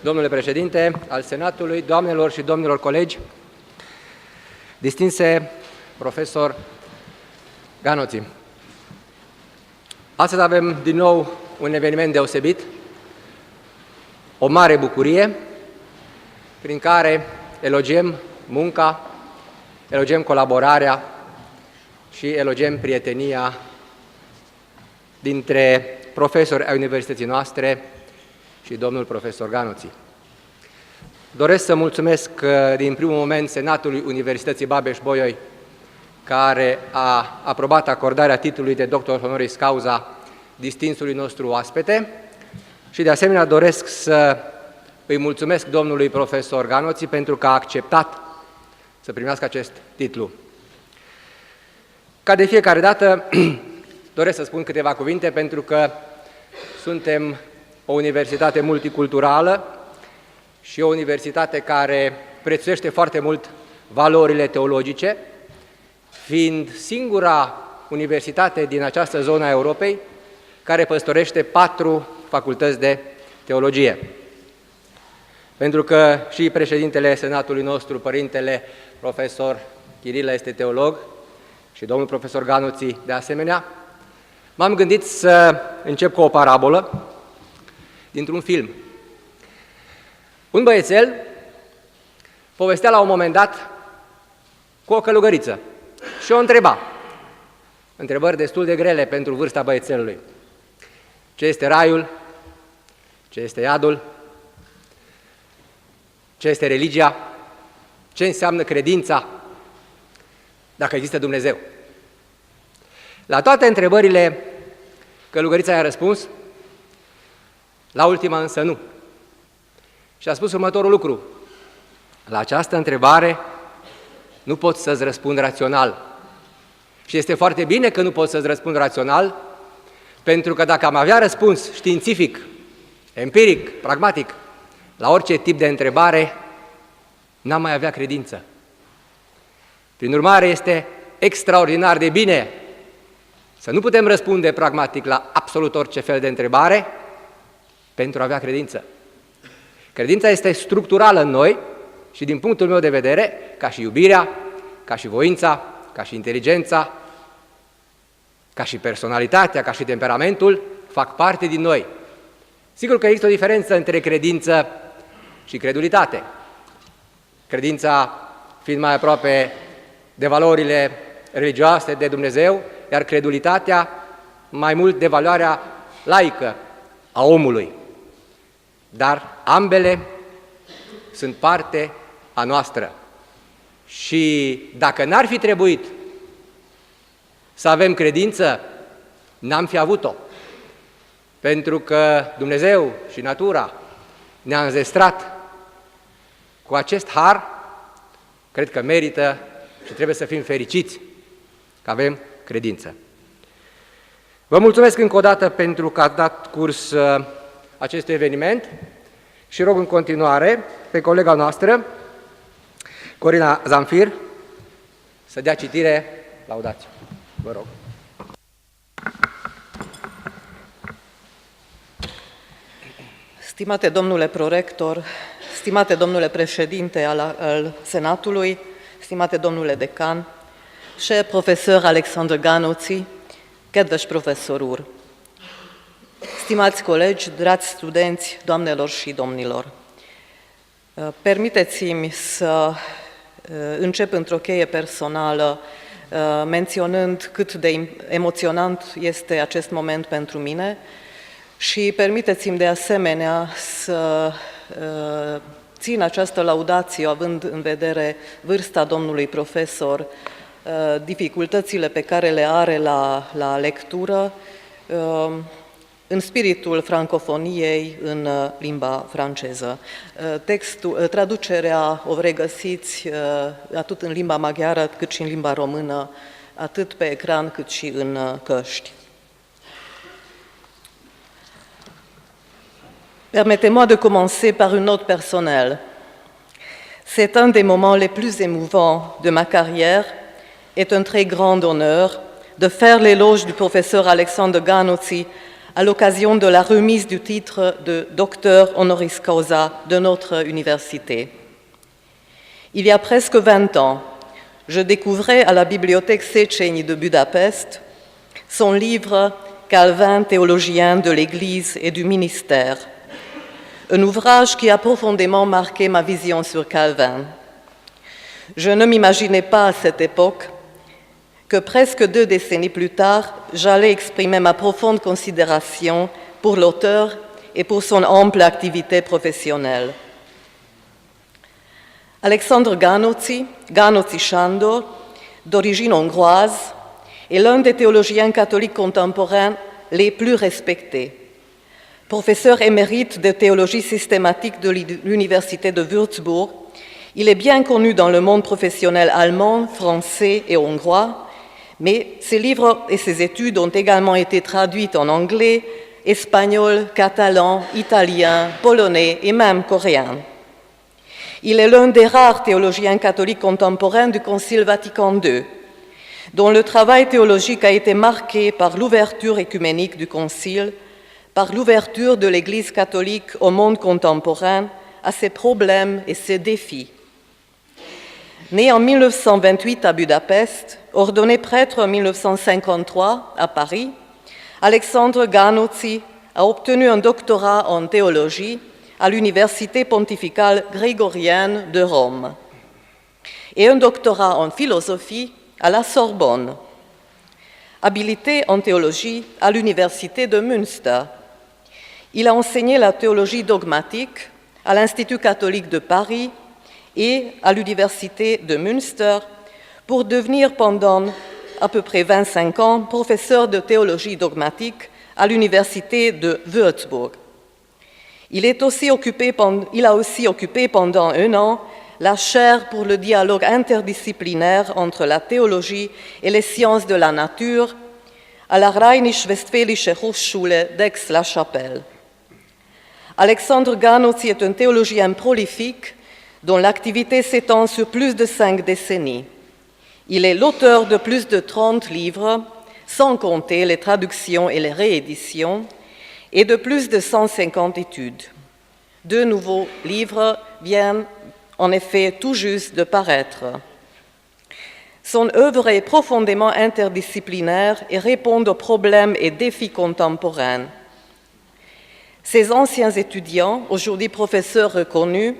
Domnule președinte al Senatului, doamnelor și domnilor colegi, distinse profesor Ganoți, astăzi avem din nou un eveniment deosebit, o mare bucurie prin care elogiem munca, elogiem colaborarea și elogiem prietenia dintre profesori ai universității noastre și domnul profesor Ganoți. Doresc să mulțumesc din primul moment Senatului Universității Babeș-Bolyai, care a aprobat acordarea titlului de doctor honoris causa distinsului nostru oaspete și de asemenea doresc să îi mulțumesc domnului profesor Ganoți pentru că a acceptat să primească acest titlu. Ca de fiecare dată, doresc să spun câteva cuvinte pentru că suntem o universitate multiculturală și o universitate care prețuiește foarte mult valorile teologice, fiind singura universitate din această zonă a Europei care păstorește 4 facultăți de teologie. Pentru că și președintele Senatului nostru, părintele profesor Chirilă, este teolog și domnul profesor Ganoți de asemenea, m-am gândit să încep cu o parabolă dintr-un film. Un băiețel povestea la un moment dat cu o călugăriță și o întreba, întrebări destul de grele pentru vârsta băiețelului. Ce este raiul? Ce este iadul? Ce este religia? Ce înseamnă credința? Dacă există Dumnezeu? La toate întrebările, călugărița i-a răspuns, la ultima însă nu. Și a spus următorul lucru: la această întrebare nu pot să-ți răspund rațional. Și este foarte bine că nu pot să-ți răspund rațional, pentru că dacă am avea răspuns științific, empiric, pragmatic, la orice tip de întrebare, n-am mai avea credință. Prin urmare, este extraordinar de bine să nu putem răspunde pragmatic la absolut orice fel de întrebare pentru a avea credință. Credința este structurală în noi și din punctul meu de vedere, ca și iubirea, ca și voința, ca și inteligența, ca și personalitatea, ca și temperamentul, fac parte din noi. Sigur că există o diferență între credință și credulitate. Credința fiind mai aproape de valorile religioase, de Dumnezeu, iar credulitatea mai mult de valoarea laică a omului. Dar ambele sunt parte a noastră. Și dacă n-ar fi trebuit să avem credință, n-am fi avut-o. Pentru că Dumnezeu și natura ne-a înzestrat cu acest har, cred că merită și trebuie să fim fericiți că avem credință. Vă mulțumesc încă o dată pentru că ați dat curs acestui eveniment și rog în continuare pe colega noastră, Corina Zamfir, să dea citire laudației. Vă rog. Stimate domnule prorector, stimate domnule președinte al Senatului, stimate domnule decan, cher profesor Alexandru Ganoți, kedves profesor úr, stimați colegi, dragi studenți, doamnelor și domnilor, permiteți-mi să încep într-o cheie personală, menționând cât de emoționant este acest moment pentru mine și permiteți-mi de asemenea să țin această laudație, având în vedere vârsta domnului profesor, dificultățile pe care le are la lectură, în spiritul francofoniei în limba franceză. Traducerea o regăsiți atât în limba maghiară cât și în limba română, atât pe ecran cât și în căști. Permettez-moi de commencer par une note personnelle. C'est un des moments les plus émouvants de ma carrière et un très grand honneur de faire l'éloge du professeur Alexandru Ganoți à l'occasion de la remise du titre de docteur honoris causa de notre université. Il y a presque 20 ans, je découvrais à la bibliothèque Széchenyi de Budapest son livre « Calvin, théologien de l'Église et du ministère », un ouvrage qui a profondément marqué ma vision sur Calvin. Je ne m'imaginais pas à cette époque que presque 2 décennies plus tard, j'allais exprimer ma profonde considération pour l'auteur et pour son ample activité professionnelle. Alexandre Gánóci Sándor, d'origine hongroise, est l'un des théologiens catholiques contemporains les plus respectés. Professeur émérite de théologie systématique de l'Université de Würzburg, il est bien connu dans le monde professionnel allemand, français et hongrois, mais ses livres et ses études ont également été traduites en anglais, espagnol, catalan, italien, polonais et même coréen. Il est l'un des rares théologiens catholiques contemporains du Concile Vatican II, dont le travail théologique a été marqué par l'ouverture écuménique du Concile, par l'ouverture de l'Église catholique au monde contemporain, à ses problèmes et ses défis. Né en 1928 à Budapest, ordonné prêtre en 1953 à Paris, Alexandre Gánóci a obtenu un doctorat en théologie à l'Université pontificale grégorienne de Rome et un doctorat en philosophie à la Sorbonne. Habilité en théologie à l'Université de Münster, il a enseigné la théologie dogmatique à l'Institut catholique de Paris et à l'Université de Münster pour devenir pendant à peu près 25 ans professeur de théologie dogmatique à l'Université de Würzburg. Il a aussi occupé pendant 1 an la chaire pour le dialogue interdisciplinaire entre la théologie et les sciences de la nature à la Rheinisch-Westfälische Hochschule d'Aix-la-Chapelle. Alexandre Gánóci est un théologien prolifique dont l'activité s'étend sur plus de 5 décennies. Il est l'auteur de plus de 30 livres, sans compter les traductions et les rééditions, et de plus de 150 études. 2 nouveaux livres viennent en effet tout juste de paraître. Son œuvre est profondément interdisciplinaire et répond aux problèmes et défis contemporains. Ses anciens étudiants, aujourd'hui professeurs reconnus,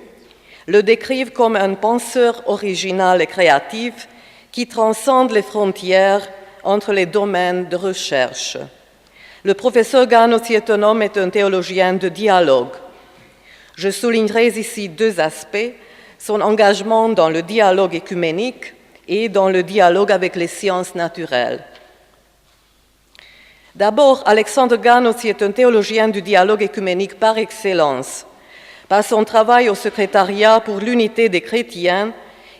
le décrivent comme un penseur original et créatif qui transcende les frontières entre les domaines de recherche. Le professeur Gánóci est un théologien de dialogue. Je soulignerai ici 2 aspects, son engagement dans le dialogue écuménique et dans le dialogue avec les sciences naturelles. D'abord, Alexandre Gánóci est un théologien du dialogue écuménique par excellence, par son travail au secrétariat pour l'unité des chrétiens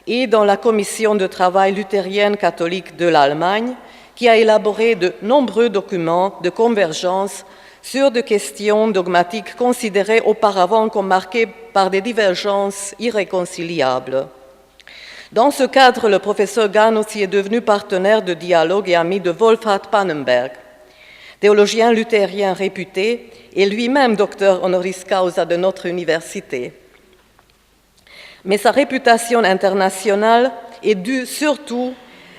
et dans la commission de travail luthérienne catholique de l'Allemagne, qui a élaboré de nombreux documents de convergence sur des questions dogmatiques considérées auparavant comme marquées par des divergences irréconciliables. Dans ce cadre, le professeur Gánóci est devenu partenaire de dialogue et ami de Wolfhard Pannenberg, théologien luthérien réputé et lui-même docteur honoris causa de notre université. Mais sa réputation internationale est due surtout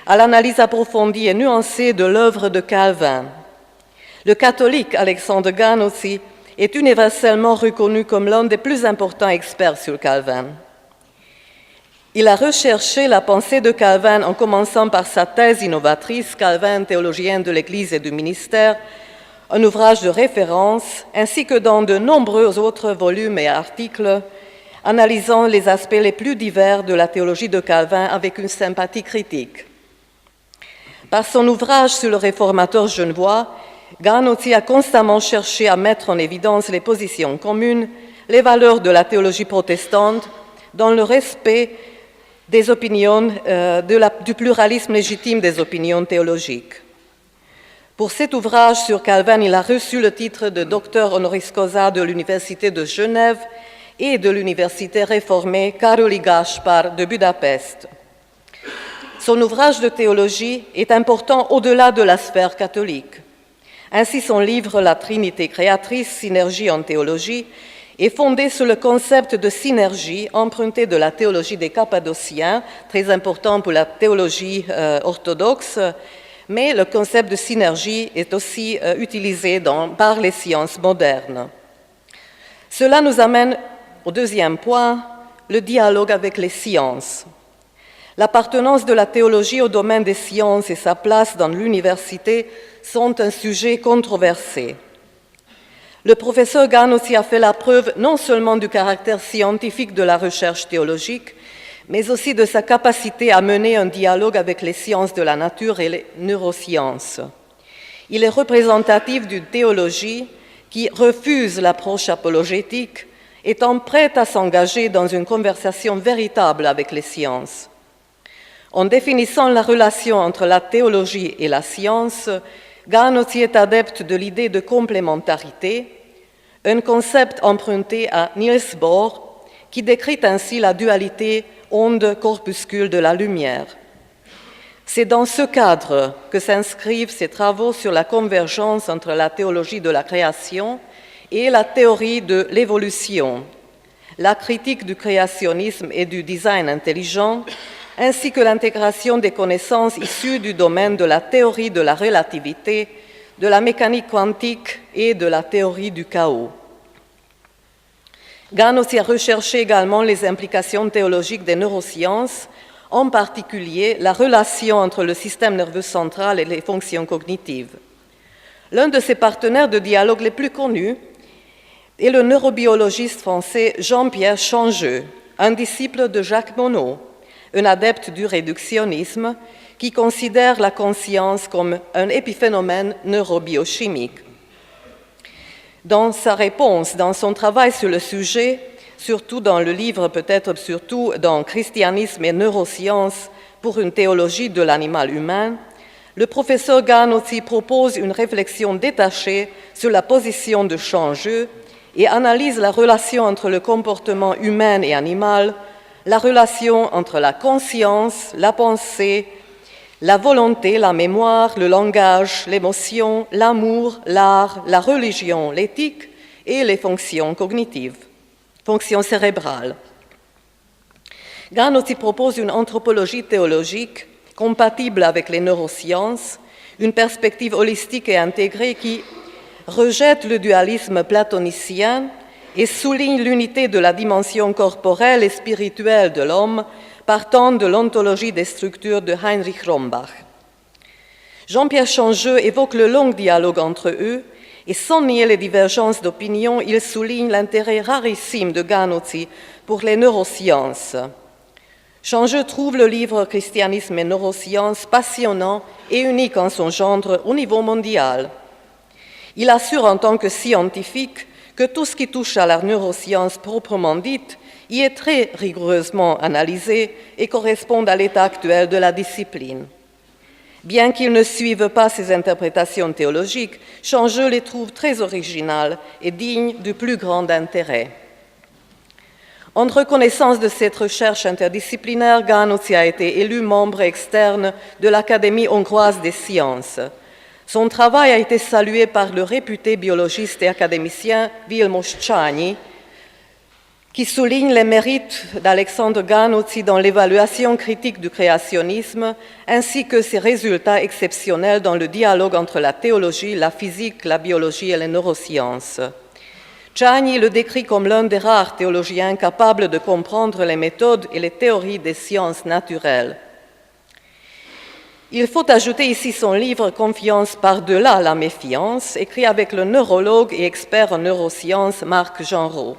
à l'analyse approfondie et nuancée de l'œuvre de Calvin. Le catholique Alexandre Gánóci est universellement reconnu comme l'un des plus importants experts sur Calvin. Il a recherché la pensée de Calvin en commençant par sa thèse innovatrice « Calvin, théologien de l'Église et du ministère », un ouvrage de référence, ainsi que dans de nombreux autres volumes et articles analysant les aspects les plus divers de la théologie de Calvin avec une sympathie critique. Par son ouvrage sur le réformateur genevois, Gánóci a constamment cherché à mettre en évidence les positions communes, les valeurs de la théologie protestante, dans le respect des opinions, du pluralisme légitime des opinions théologiques. Pour cet ouvrage sur Calvin, il a reçu le titre de docteur honoris causa de l'Université de Genève et de l'Université réformée Károly Gáspár de Budapest. Son ouvrage de théologie est important au-delà de la sphère catholique. Ainsi, son livre « La Trinité créatrice, synergie en théologie » est fondé sur le concept de synergie emprunté de la théologie des Cappadociens, très important pour la théologie orthodoxe, mais le concept de synergie est aussi utilisé par les sciences modernes. Cela nous amène au deuxième point, le dialogue avec les sciences. L'appartenance de la théologie au domaine des sciences et sa place dans l'université sont un sujet controversé. Le professeur Gahn aussi a fait la preuve non seulement du caractère scientifique de la recherche théologique, mais aussi de sa capacité à mener un dialogue avec les sciences de la nature et les neurosciences. Il est représentatif d'une théologie qui refuse l'approche apologétique, étant prête à s'engager dans une conversation véritable avec les sciences. En définissant la relation entre la théologie et la science, Gahn aussi est adepte de l'idée de complémentarité, un concept emprunté à Niels Bohr, qui décrit ainsi la dualité onde-corpuscule de la lumière. C'est dans ce cadre que s'inscrivent ses travaux sur la convergence entre la théologie de la création et la théorie de l'évolution, la critique du créationnisme et du design intelligent, ainsi que l'intégration des connaissances issues du domaine de la théorie de la relativité, de la mécanique quantique et de la théorie du chaos. Gahn aussi a recherché également les implications théologiques des neurosciences, en particulier la relation entre le système nerveux central et les fonctions cognitives. L'un de ses partenaires de dialogue les plus connus est le neurobiologiste français Jean-Pierre Changeux, un disciple de Jacques Monod, un adepte du réductionnisme qui considère la conscience comme un épiphénomène neurobiochimique. Dans sa réponse, dans son travail sur le sujet, surtout dans le livre, peut-être surtout dans Christianisme et neurosciences pour une théologie de l'animal humain, le professeur Gahn aussi propose une réflexion détachée sur la position de Changeux et analyse la relation entre le comportement humain et animal, la relation entre la conscience, la pensée, la volonté, la mémoire, le langage, l'émotion, l'amour, l'art, la religion, l'éthique et les fonctions cognitives, fonctions cérébrales. Gahn aussi propose une anthropologie théologique compatible avec les neurosciences, une perspective holistique et intégrée qui rejette le dualisme platonicien et souligne l'unité de la dimension corporelle et spirituelle de l'homme, partant de l'ontologie des structures de Heinrich Rombach. Jean-Pierre Changeux évoque le long dialogue entre eux et sans nier les divergences d'opinion, il souligne l'intérêt rarissime de Gahn aussi pour les neurosciences. Changeux trouve le livre Christianisme et neurosciences passionnant et unique en son genre au niveau mondial. Il assure en tant que scientifique que tout ce qui touche à la neuroscience proprement dite y est très rigoureusement analysé et correspond à l'état actuel de la discipline. Bien qu'il ne suive pas ses interprétations théologiques, Changeux les trouve très originales et dignes du plus grand intérêt. En reconnaissance de cette recherche interdisciplinaire, Gahn aussi a été élu membre externe de l'Académie hongroise des sciences. Son travail a été salué par le réputé biologiste et académicien Vilmos Csányi, qui souligne les mérites d'Alexandre Gahn aussi dans l'évaluation critique du créationnisme, ainsi que ses résultats exceptionnels dans le dialogue entre la théologie, la physique, la biologie et les neurosciences. Csányi le décrit comme l'un des rares théologiens capables de comprendre les méthodes et les théories des sciences naturelles. Il faut ajouter ici son livre « Confiance par-delà la méfiance », écrit avec le neurologue et expert en neurosciences Marc Genreau,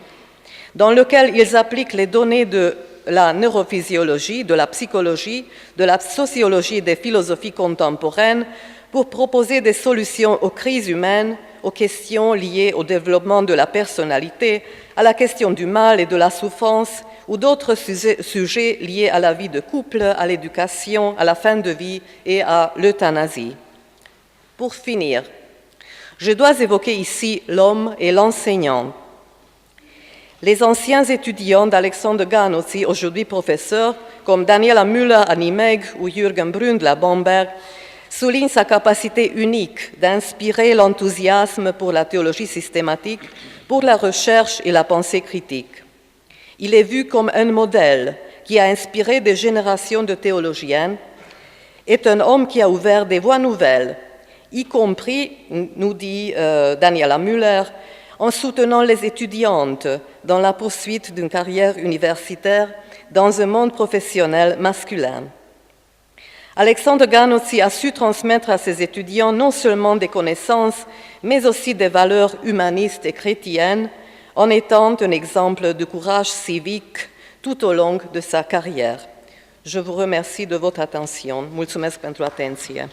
dans lequel ils appliquent les données de la neurophysiologie, de la psychologie, de la sociologie et des philosophies contemporaines pour proposer des solutions aux crises humaines, aux questions liées au développement de la personnalité, à la question du mal et de la souffrance, ou d'autres sujets liés à la vie de couple, à l'éducation, à la fin de vie et à l'euthanasie. Pour finir, je dois évoquer ici l'homme et l'enseignant. Les anciens étudiants d'Alexandre Gahn, aussi aujourd'hui professeurs, comme Daniela Müller à Nimègue ou Jürgen Brundle à Bamberg, souligne sa capacité unique d'inspirer l'enthousiasme pour la théologie systématique, pour la recherche et la pensée critique. Il est vu comme un modèle qui a inspiré des générations de théologiens, est un homme qui a ouvert des voies nouvelles, y compris, nous dit Daniela Müller, en soutenant les étudiantes dans la poursuite d'une carrière universitaire dans un monde professionnel masculin. Alexandre Ganozzi a su transmettre à ses étudiants non seulement des connaissances, mais aussi des valeurs humanistes et chrétiennes, en étant un exemple de courage civique tout au long de sa carrière. Je vous remercie de votre attention. Mulțumesc pentru atenție.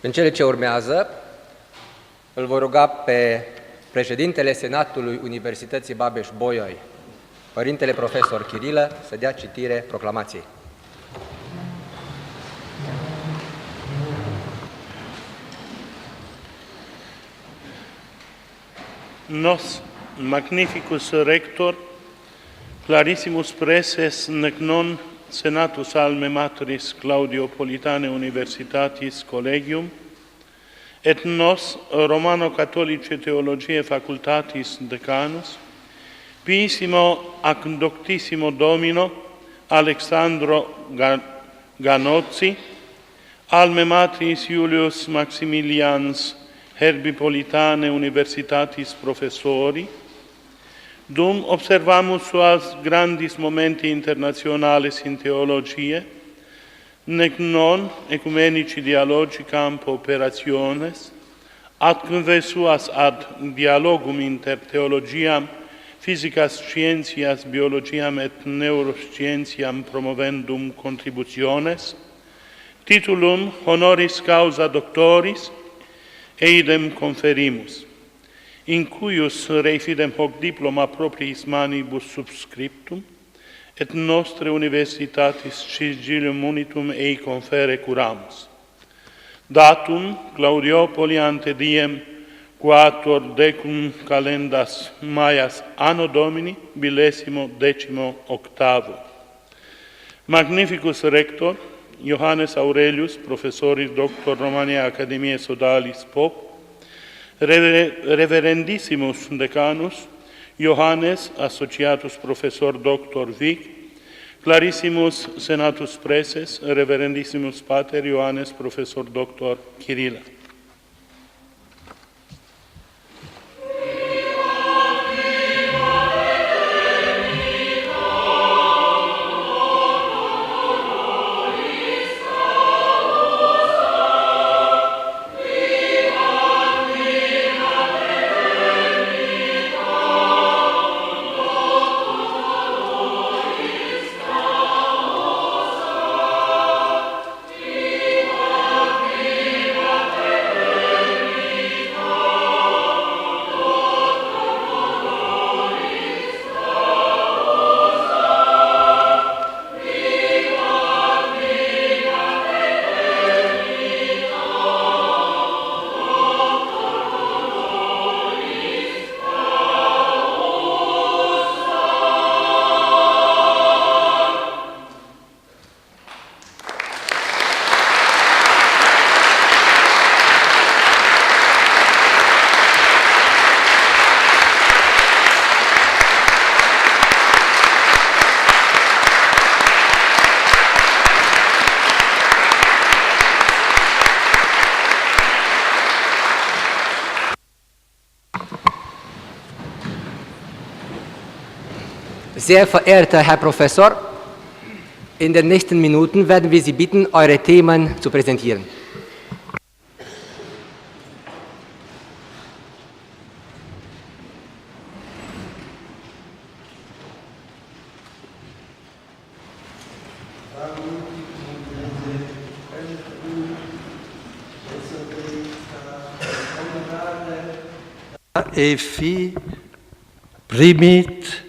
În cele ce urmează, îl voi ruga pe președintele Senatului Universității Babeș-Bolyai, părintele profesor Chirilă, să dea citire proclamației. Nos magnificus rector, clarissimus preses nec non senatus alme matris Claudiopolitane Universitatis Collegium, et nos Romano-Catholice Theologiae Facultatis Decanus, piissimo ac doctissimo Domino Alexandro Ganozzi, alme matris Iulius Maximilians Herbipolitane Universitatis Professori, dum observamus suas grandis momenti internationales in theologie, nec non ecumenici dialogi campo operationes, atque suas ad dialogum inter theologiam, physicas scientias, biologiam et neuroscientiam promovendum contributiones, titulum honoris causa doctoris, eidem conferimus, in cuius reifidem hoc diploma propriis manibus subscriptum, et nostre universitatis sigillium unitum ei confere curamus. Datum Claudiopoli ante diem quator decum calendas Maias anno Domini 18. Magnificus rector Johannes Aurelius, professoris doctor Romaniae Academiae Sodalis Pop, reverendissimus decanus Johannes associatus professor doctor Vic, clarissimus senatus preses, reverendissimus pater Johannes professor doctor Chirilă. Sehr verehrter Herr Professor, in den nächsten Minuten werden wir Sie bitten, eure Themen zu präsentieren. E fi primit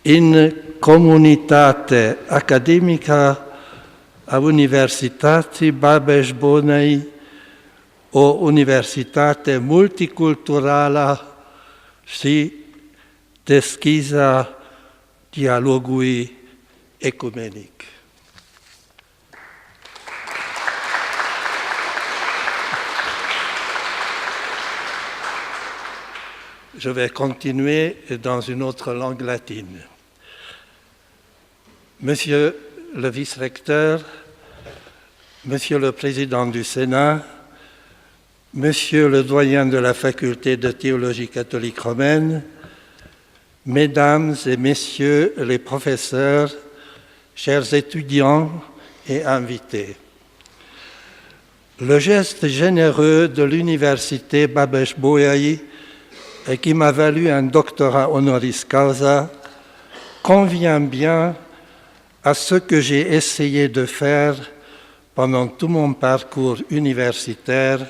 in comunitate academica a Universității Babeș-Bolyai, o universitate multiculturală și deschisă dialogului ecumenic. Je vais continuer dans une autre langue latine. Monsieur le vice-recteur, Monsieur le président du Sénat, Monsieur le doyen de la faculté de théologie catholique romaine, Mesdames et Messieurs les professeurs, chers étudiants et invités, le geste généreux de l'université Babeș-Bolyai et qui m'a valu un doctorat honoris causa convient bien à ce que j'ai essayé de faire pendant tout mon parcours universitaire,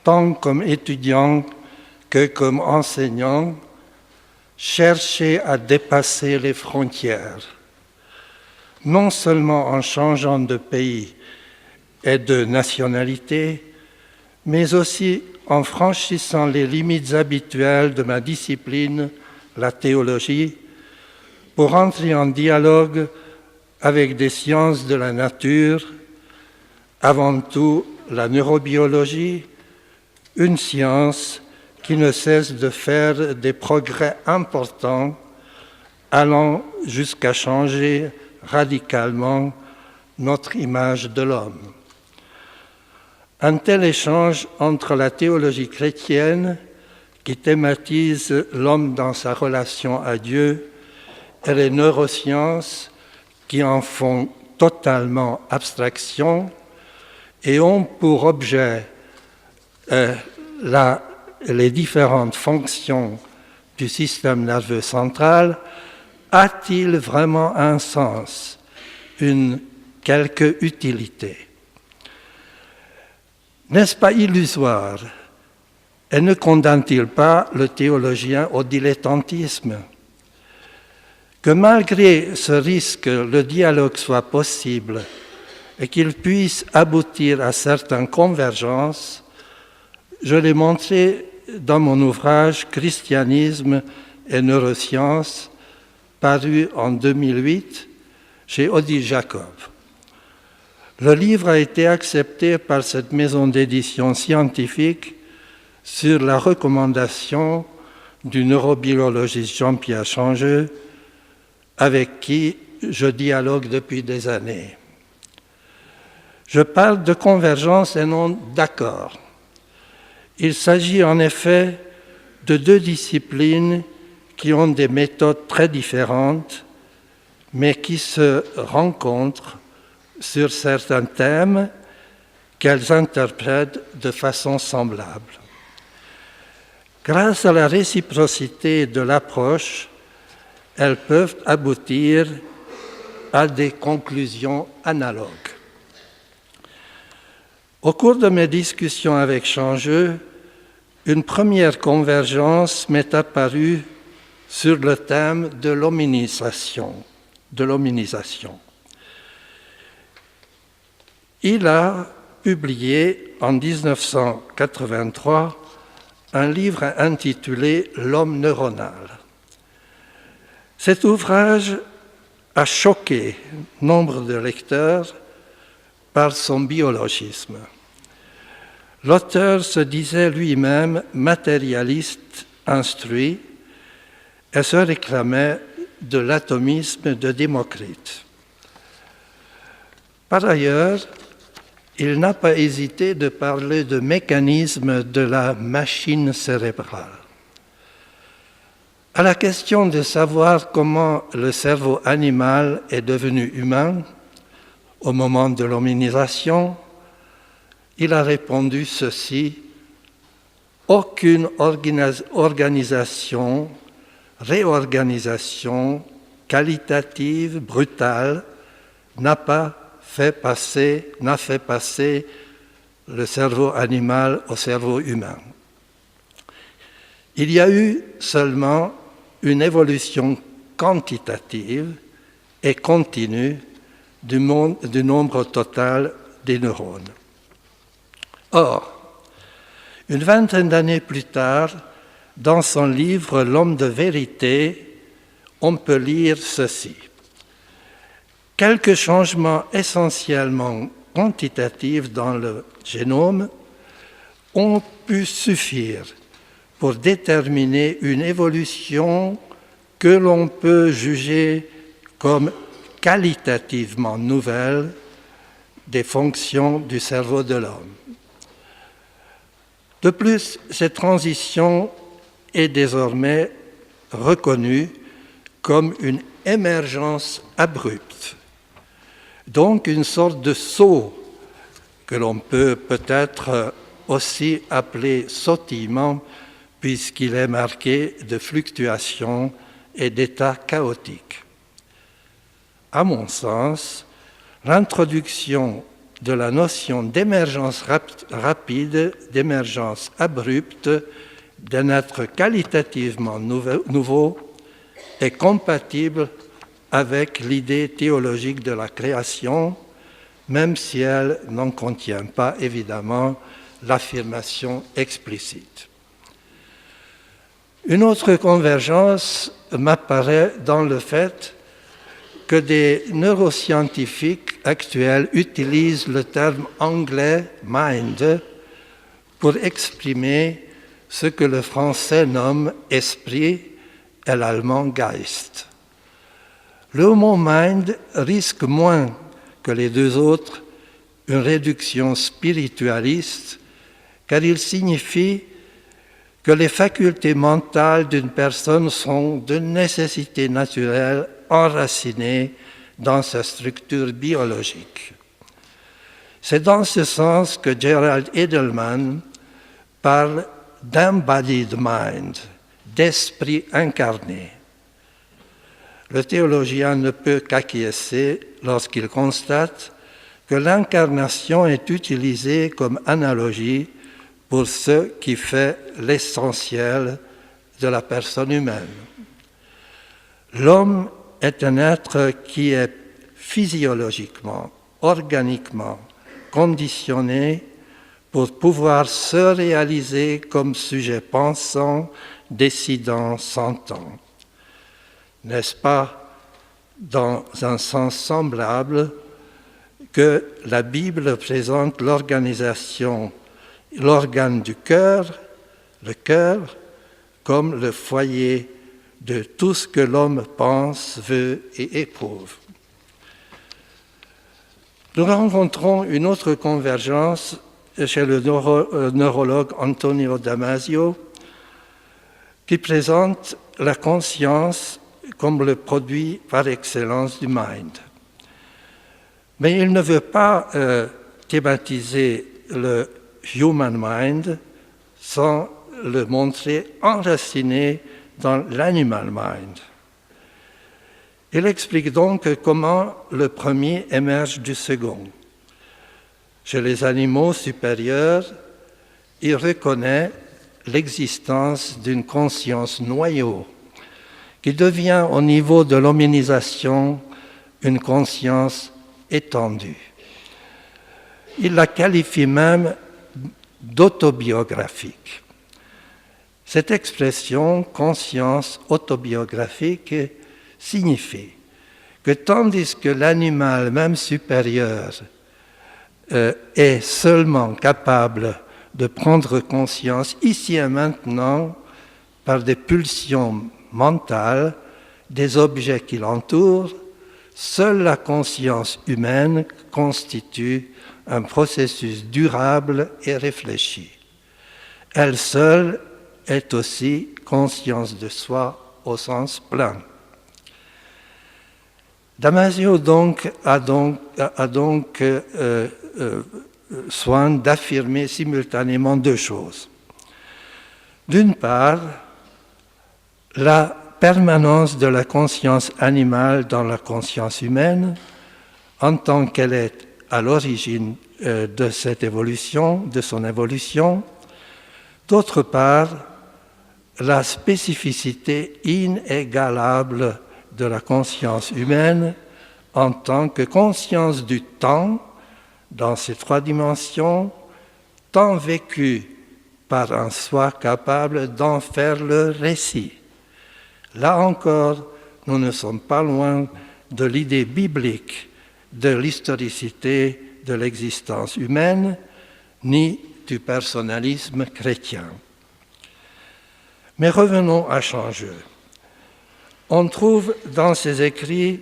tant comme étudiant que comme enseignant, chercher à dépasser les frontières, non seulement en changeant de pays et de nationalité, mais aussi en franchissant les limites habituelles de ma discipline, la théologie, pour entrer en dialogue avec des sciences de la nature, avant tout la neurobiologie, une science qui ne cesse de faire des progrès importants, allant jusqu'à changer radicalement notre image de l'homme. Un tel échange entre la théologie chrétienne, qui thématise l'homme dans sa relation à Dieu, et les neurosciences, qui en font totalement abstraction et ont pour objet les différentes fonctions du système nerveux central, a-t-il vraiment un sens, quelque utilité? N'est-ce pas illusoire et ne condamne-t-il pas le théologien au dilettantisme? Que malgré ce risque, le dialogue soit possible et qu'il puisse aboutir à certaines convergences, je l'ai montré dans mon ouvrage « Christianisme et neurosciences » paru en 2008 chez Odile Jacob. Le livre a été accepté par cette maison d'édition scientifique sur la recommandation du neurobiologiste Jean-Pierre Changeux, avec qui je dialogue depuis des années. Je parle de convergence et non d'accord. Il s'agit en effet de deux disciplines qui ont des méthodes très différentes, mais qui se rencontrent sur certains thèmes qu'elles interprètent de façon semblable. Grâce à la réciprocité de l'approche, elles peuvent aboutir à des conclusions analogues. Au cours de mes discussions avec Changeux, une première convergence m'est apparue sur le thème de l'hominisation. Il a publié en 1983 un livre intitulé « L'homme neuronal ». Cet ouvrage a choqué nombre de lecteurs par son biologisme. L'auteur se disait lui-même matérialiste instruit et se réclamait de l'atomisme de Démocrite. Par ailleurs, il n'a pas hésité de parler de mécanisme de la machine cérébrale. À la question de savoir comment le cerveau animal est devenu humain au moment de l'hominisation, il a répondu ceci: aucune réorganisation qualitative, brutale, n'a fait passer le cerveau animal au cerveau humain. Il y a eu seulement une évolution quantitative et continue du nombre total des neurones. Or, une vingtaine d'années plus tard, dans son livre « L'homme de vérité », on peut lire ceci. Quelques changements essentiellement quantitatifs dans le génome ont pu suffire pour déterminer une évolution que l'on peut juger comme qualitativement nouvelle des fonctions du cerveau de l'homme. De plus, cette transition est désormais reconnue comme une émergence abrupte, donc une sorte de saut que l'on peut peut-être aussi appeler sautillement puisqu'il est marqué de fluctuations et d'états chaotiques. À mon sens, l'introduction de la notion d'émergence rapide, d'émergence abrupte d'un être qualitativement nouveau est compatible avec l'idée théologique de la création, même si elle n'en contient pas évidemment l'affirmation explicite. Une autre convergence m'apparaît dans le fait que des neuroscientifiques actuels utilisent le terme anglais « mind » pour exprimer ce que le français nomme « esprit » et l'allemand « Geist ». Le mot « mind » risque moins que les deux autres une réduction spiritualiste, car il signifie que les facultés mentales d'une personne sont de nécessité naturelle enracinées dans sa structure biologique. C'est dans ce sens que Gerald Edelman parle d'embodied mind, d'esprit incarné. Le théologien ne peut qu'acquiescer lorsqu'il constate que l'incarnation est utilisée comme analogie pour ce qui fait l'essentiel de la personne humaine. L'homme est un être qui est physiologiquement, organiquement conditionné pour pouvoir se réaliser comme sujet pensant, décidant, sentant. N'est-ce pas dans un sens semblable que la Bible présente l'organisation, l'organe du cœur, le cœur, comme le foyer de tout ce que l'homme pense, veut et éprouve. Nous rencontrons une autre convergence chez le neurologue Antonio Damasio, qui présente la conscience comme le produit par excellence du mind. Mais il ne veut pas thématiser le human mind sans le montrer enraciné dans l'animal mind. Il explique donc comment le premier émerge du second. Chez les animaux supérieurs, il reconnaît l'existence d'une conscience noyau qui devient au niveau de l'hominisation une conscience étendue. Il la qualifie même d'autobiographique. Cette expression, conscience autobiographique, signifie que tandis que l'animal, même supérieur, est seulement capable de prendre conscience ici et maintenant par des pulsions mentales des objets qui l'entourent, seule la conscience humaine constitue un processus durable et réfléchi. Elle seule est aussi conscience de soi au sens plein. Damasio a donc soin d'affirmer simultanément deux choses. D'une part, la permanence de la conscience animale dans la conscience humaine, en tant qu'elle est à l'origine de cette évolution, de son évolution. D'autre part, la spécificité inégalable de la conscience humaine en tant que conscience du temps dans ses trois dimensions, temps vécu par un soi capable d'en faire le récit. Là encore, nous ne sommes pas loin de l'idée biblique de l'historicité de l'existence humaine, ni du personnalisme chrétien. Mais revenons à Changeux. On trouve dans ses écrits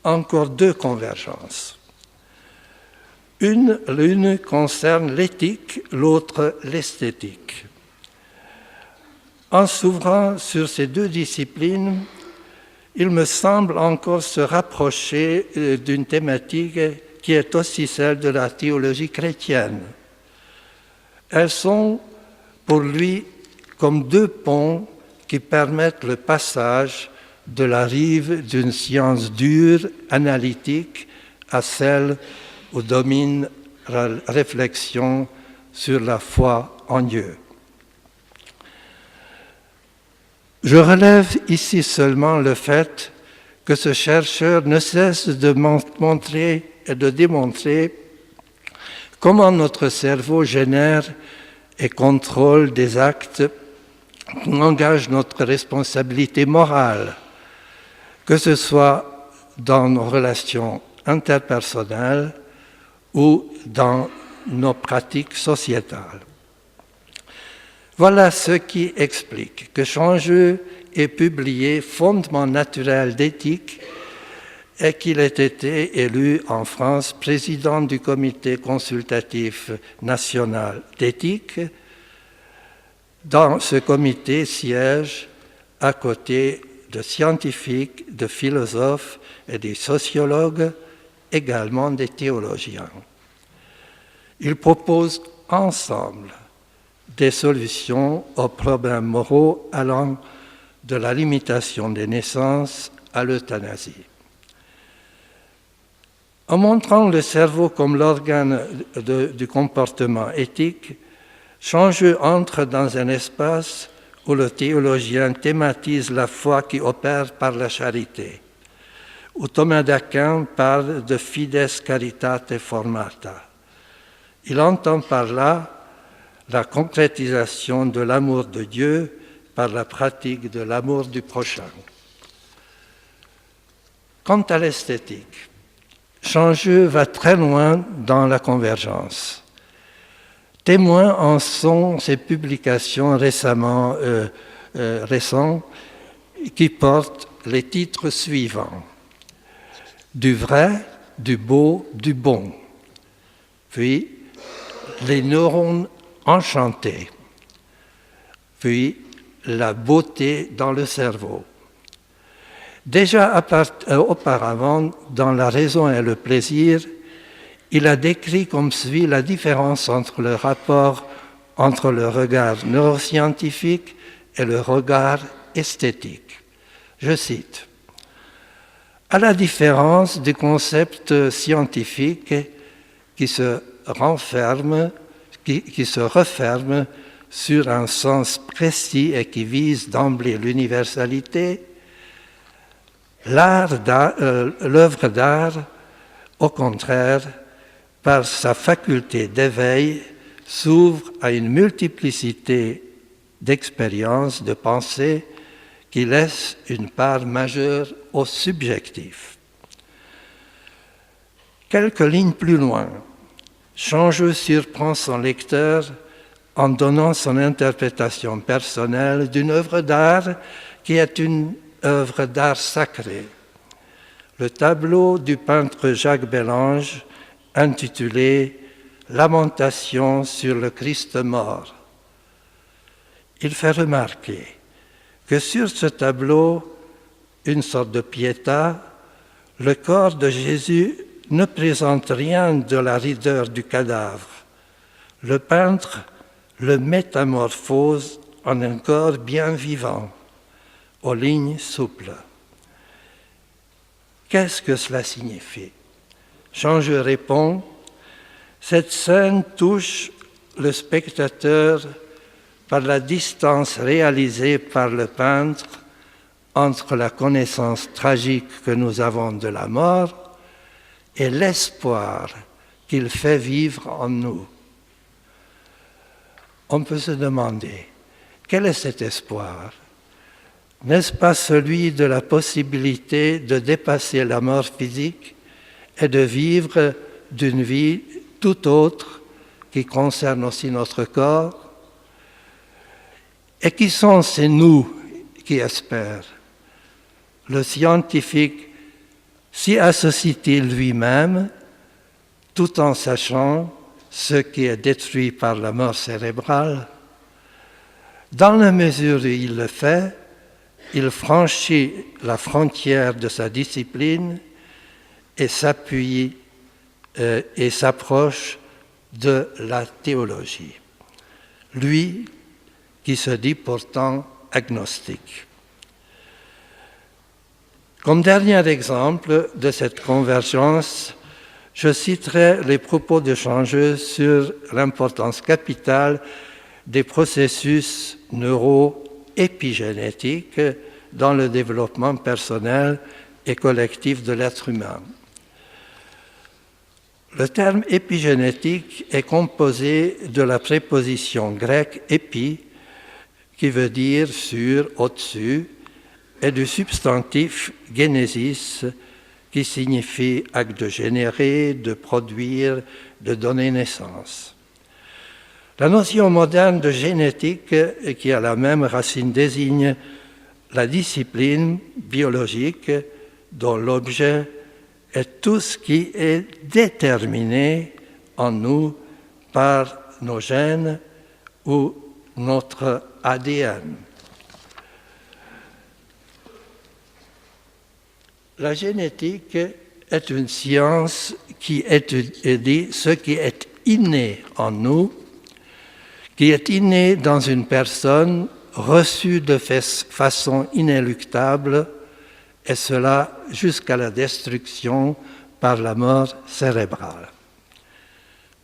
encore deux convergences. L'une concerne l'éthique, l'autre l'esthétique. En s'ouvrant sur ces deux disciplines, il me semble encore se rapprocher d'une thématique qui est aussi celle de la théologie chrétienne. Elles sont pour lui comme deux ponts qui permettent le passage de la rive d'une science dure, analytique, à celle où domine la réflexion sur la foi en Dieu. Je relève ici seulement le fait que ce chercheur ne cesse de montrer et de démontrer comment notre cerveau génère et contrôle des actes qui engagent notre responsabilité morale, que ce soit dans nos relations interpersonnelles ou dans nos pratiques sociétales. Voilà ce qui explique que Changeux ait publié Fondements naturels d'éthique et qu'il ait été élu en France président du Comité consultatif national d'éthique. Dans ce comité siègent à côté de scientifiques, de philosophes et des sociologues, également des théologiens. Ils proposent ensemble des solutions aux problèmes moraux allant de la limitation des naissances à l'euthanasie. En montrant le cerveau comme l'organe du comportement éthique, Changeux entre dans un espace où le théologien thématise la foi qui opère par la charité, où Thomas d'Aquin parle de fides caritate formata. Il entend par là la concrétisation de l'amour de Dieu par la pratique de l'amour du prochain. Quant à l'esthétique, Changeux va très loin dans la convergence. Témoins en sont ses publications récentes qui portent les titres suivants: Du vrai, du beau, du bon. Puis, les neurones enchantés. Puis, la beauté dans le cerveau. Déjà auparavant, dans La raison et le plaisir, il a décrit comme suit la différence entre le rapport entre le regard neuroscientifique et le regard esthétique. Je cite: « À la différence du concept scientifique qui se referme sur un sens précis et qui vise d'emblée l'universalité, l'œuvre d'art, au contraire, par sa faculté d'éveil, s'ouvre à une multiplicité d'expériences, de pensées, qui laissent une part majeure au subjectif. » Quelques lignes plus loin, Changeux surprend son lecteur en donnant son interprétation personnelle d'une œuvre d'art qui est une œuvre d'art sacrée. Le tableau du peintre Jacques Bellange, intitulé « Lamentation sur le Christ mort ». Il fait remarquer que sur ce tableau, une sorte de piéta, le corps de Jésus ne présente rien de la rideur du cadavre. Le peintre le métamorphose en un corps bien vivant, aux lignes souples. Qu'est-ce que cela signifie? Changeux répond: cette scène touche le spectateur par la distance réalisée par le peintre entre la connaissance tragique que nous avons de la mort et l'espoir qu'il fait vivre en nous. On peut se demander, quel est cet espoir? N'est-ce pas celui de la possibilité de dépasser la mort physique et de vivre d'une vie tout autre qui concerne aussi notre corps? Et qui sont ces nous qui espèrent? Le scientifique s'y associe-t-il lui-même tout en sachant ce qui est détruit par la mort cérébrale? Dans la mesure où il le fait, il franchit la frontière de sa discipline et s'appuie et s'approche de la théologie. Lui qui se dit pourtant agnostique. Comme dernier exemple de cette convergence, je citerai les propos de Changeux sur l'importance capitale des processus neuro-épigénétiques dans le développement personnel et collectif de l'être humain. Le terme épigénétique est composé de la préposition grecque épi, qui veut dire sur, au-dessus, et du substantif génésis, qui signifie acte de générer, de produire, de donner naissance. La notion moderne de génétique, qui a la même racine, désigne la discipline biologique dont l'objet est tout ce qui est déterminé en nous par nos gènes ou notre ADN. La génétique est une science qui étudie ce qui est inné en nous, qui est inné dans une personne, reçu de façon inéluctable, et cela jusqu'à la destruction par la mort cérébrale.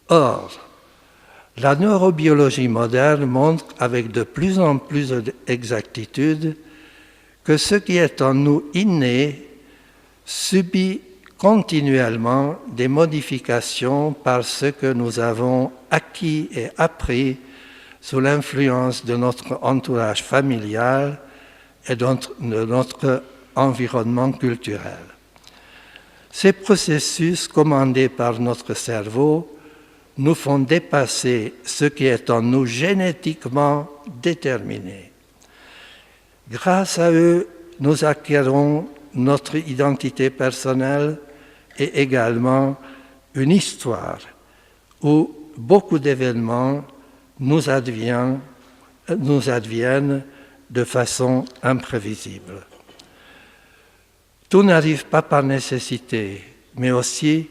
Or, la neurobiologie moderne montre avec de plus en plus d'exactitude que ce qui est en nous inné subit continuellement des modifications par ce que nous avons acquis et appris sous l'influence de notre entourage familial et de notre environnement culturel. Ces processus commandés par notre cerveau nous font dépasser ce qui est en nous génétiquement déterminé. Grâce à eux, nous acquérons notre identité personnelle et également une histoire où beaucoup d'événements nous adviennent de façon imprévisible. Tout n'arrive pas par nécessité, mais aussi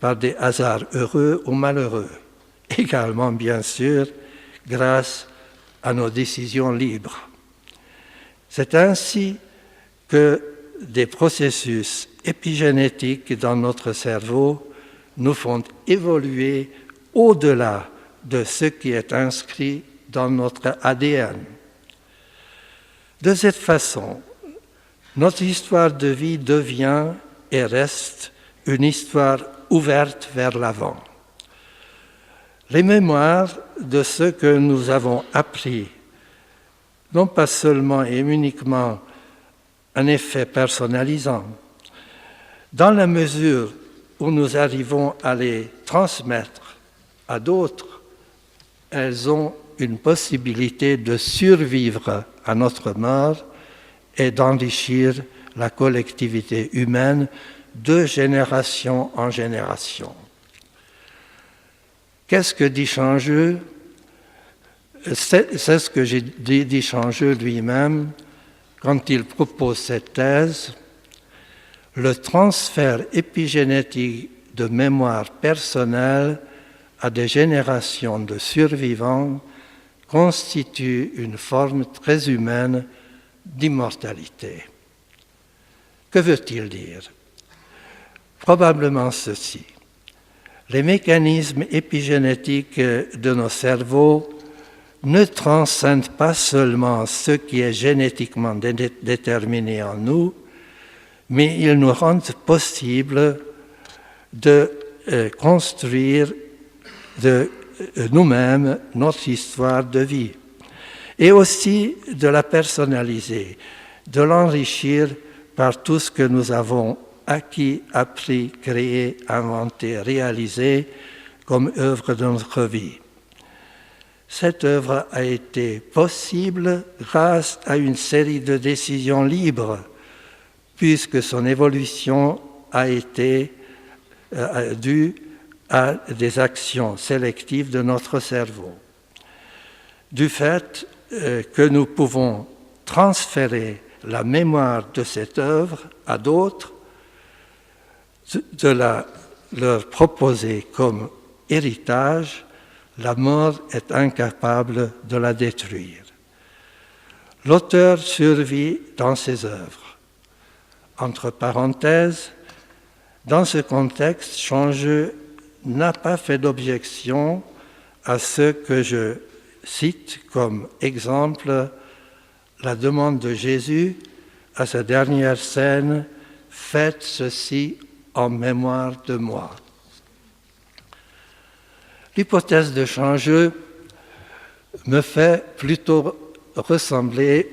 par des hasards heureux ou malheureux, également bien sûr grâce à nos décisions libres. C'est ainsi que des processus épigénétiques dans notre cerveau nous font évoluer au-delà de ce qui est inscrit dans notre ADN. De cette façon, notre histoire de vie devient et reste une histoire ouverte vers l'avant. Les mémoires de ce que nous avons appris n'ont pas seulement et uniquement un effet personnalisant. Dans la mesure où nous arrivons à les transmettre à d'autres, elles ont une possibilité de survivre à notre mort et d'enrichir la collectivité humaine de génération en génération. Qu'est-ce que dit Changeux? C'est ce que dit Changeux lui-même quand il propose cette thèse. Le transfert épigénétique de mémoire personnelle à des générations de survivants constitue une forme très humaine d'immortalité. Que veut-il dire? Probablement ceci. Les mécanismes épigénétiques de nos cerveaux ne transcendent pas seulement ce qui est génétiquement déterminé en nous, mais ils nous rendent possible de construire de nous-mêmes notre histoire de vie et aussi de la personnaliser, de l'enrichir par tout ce que nous avons acquis, appris, créé, inventé, réalisé comme œuvre de notre vie. Cette œuvre a été possible grâce à une série de décisions libres, puisque son évolution a été due à des actions sélectives de notre cerveau. Du fait que nous pouvons transférer la mémoire de cette œuvre à d'autres, leur proposer comme héritage, la mort est incapable de la détruire. L'auteur survit dans ses œuvres. Entre parenthèses, dans ce contexte, Changeux n'a pas fait d'objection à ce que je cite comme exemple la demande de Jésus à sa dernière scène « Faites ceci en mémoire de moi ». L'hypothèse de Changeux me fait plutôt ressembler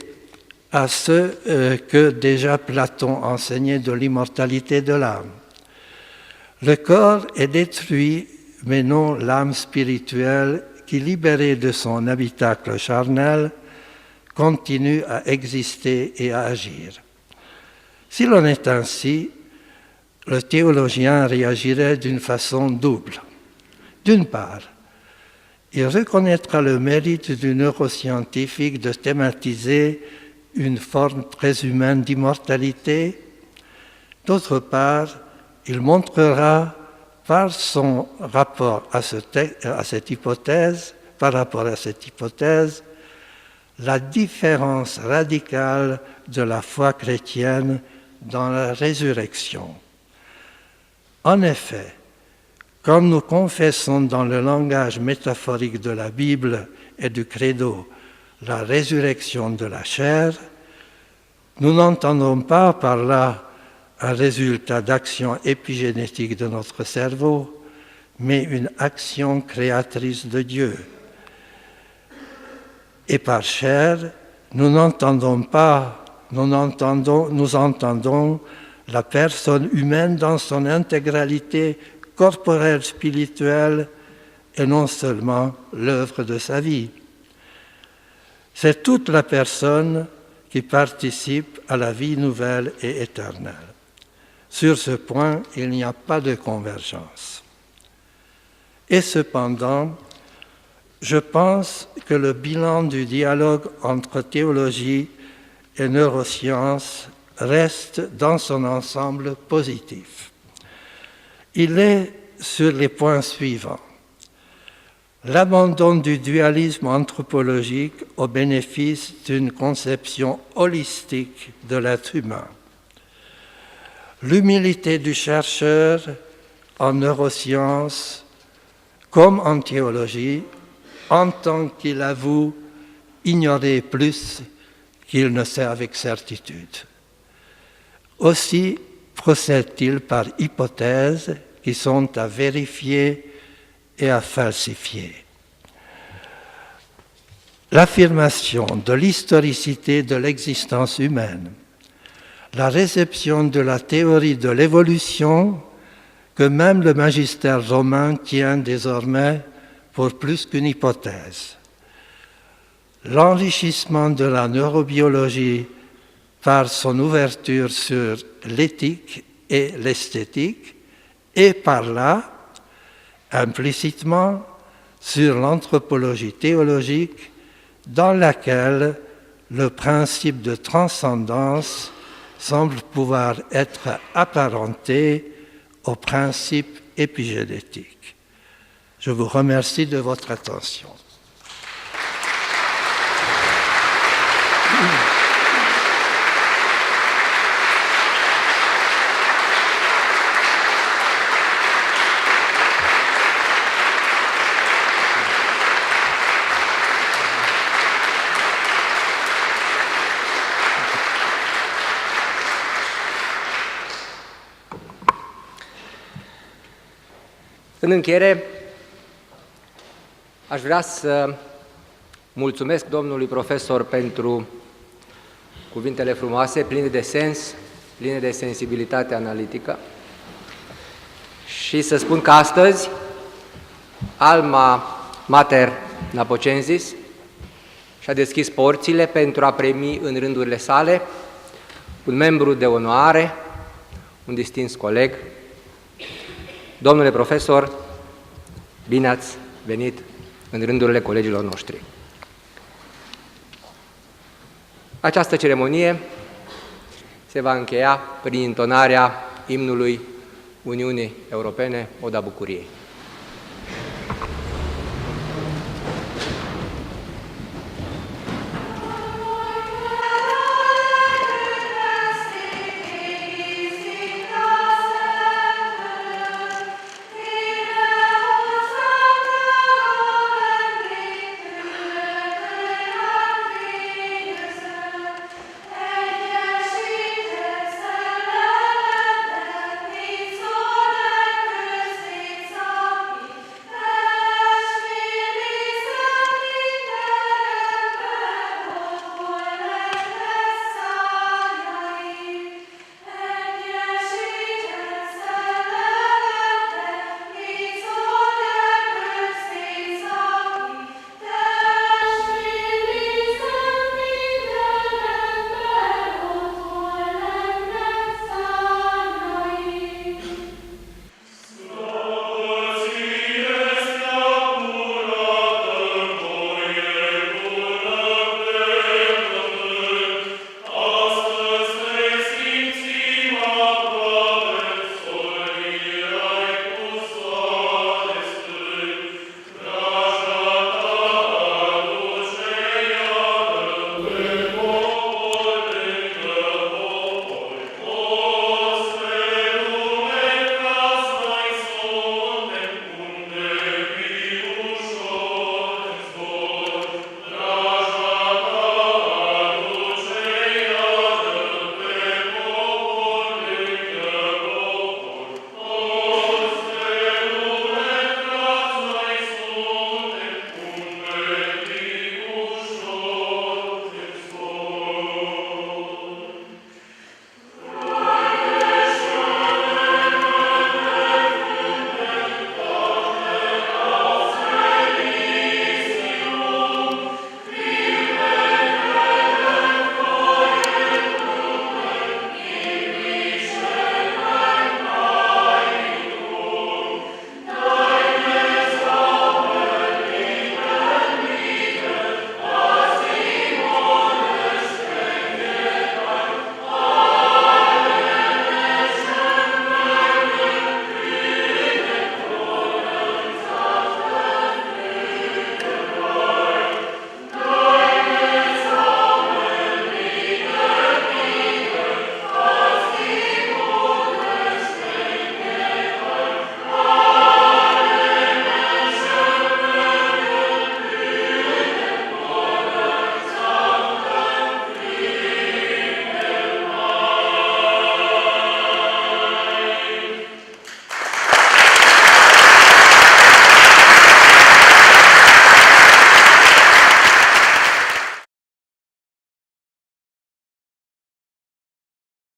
à ce que déjà Platon enseignait de l'immortalité de l'âme. Le corps est détruit, mais non l'âme spirituelle qui, libérée de son habitacle charnel, continue à exister et à agir. S'il en est ainsi, le théologien réagirait d'une façon double. D'une part, il reconnaîtra le mérite du neuroscientifique de thématiser une forme très humaine d'immortalité. D'autre part, il montrera par son rapport à cette hypothèse, la différence radicale de la foi chrétienne dans la résurrection. En effet, quand nous confessons dans le langage métaphorique de la Bible et du credo la résurrection de la chair, nous n'entendons pas par là un résultat d'action épigénétique de notre cerveau, mais une action créatrice de Dieu. Et par chair, nous entendons la personne humaine dans son intégralité corporelle, spirituelle, et non seulement l'œuvre de sa vie. C'est toute la personne qui participe à la vie nouvelle et éternelle. Sur ce point, il n'y a pas de convergence. Et cependant, je pense que le bilan du dialogue entre théologie et neurosciences reste dans son ensemble positif. Il est sur les points suivants. L'abandon du dualisme anthropologique au bénéfice d'une conception holistique de l'être humain. L'humilité du chercheur en neurosciences comme en théologie, en tant qu'il avoue ignorer plus qu'il ne sait avec certitude. Aussi procède-t-il par hypothèses qui sont à vérifier et à falsifier. L'affirmation de l'historicité de l'existence humaine, la réception de la théorie de l'évolution que même le magistère romain tient désormais pour plus qu'une hypothèse, l'enrichissement de la neurobiologie par son ouverture sur l'éthique et l'esthétique, et par là, implicitement, sur l'anthropologie théologique dans laquelle le principe de transcendance semble pouvoir être apparenté au principe épigénétique. Je vous remercie de votre attention. În încheiere, aș vrea să mulțumesc domnului profesor pentru cuvintele frumoase, pline de sens, pline de sensibilitate analitică și să spun că astăzi Alma Mater Napocensis și-a deschis porțile pentru a primi în rândurile sale un membru de onoare, un distins coleg. Domnule profesor, bine ați venit în rândurile colegilor noștri. Această ceremonie se va încheia prin intonarea imnului Uniunii Europene, Oda Bucuriei.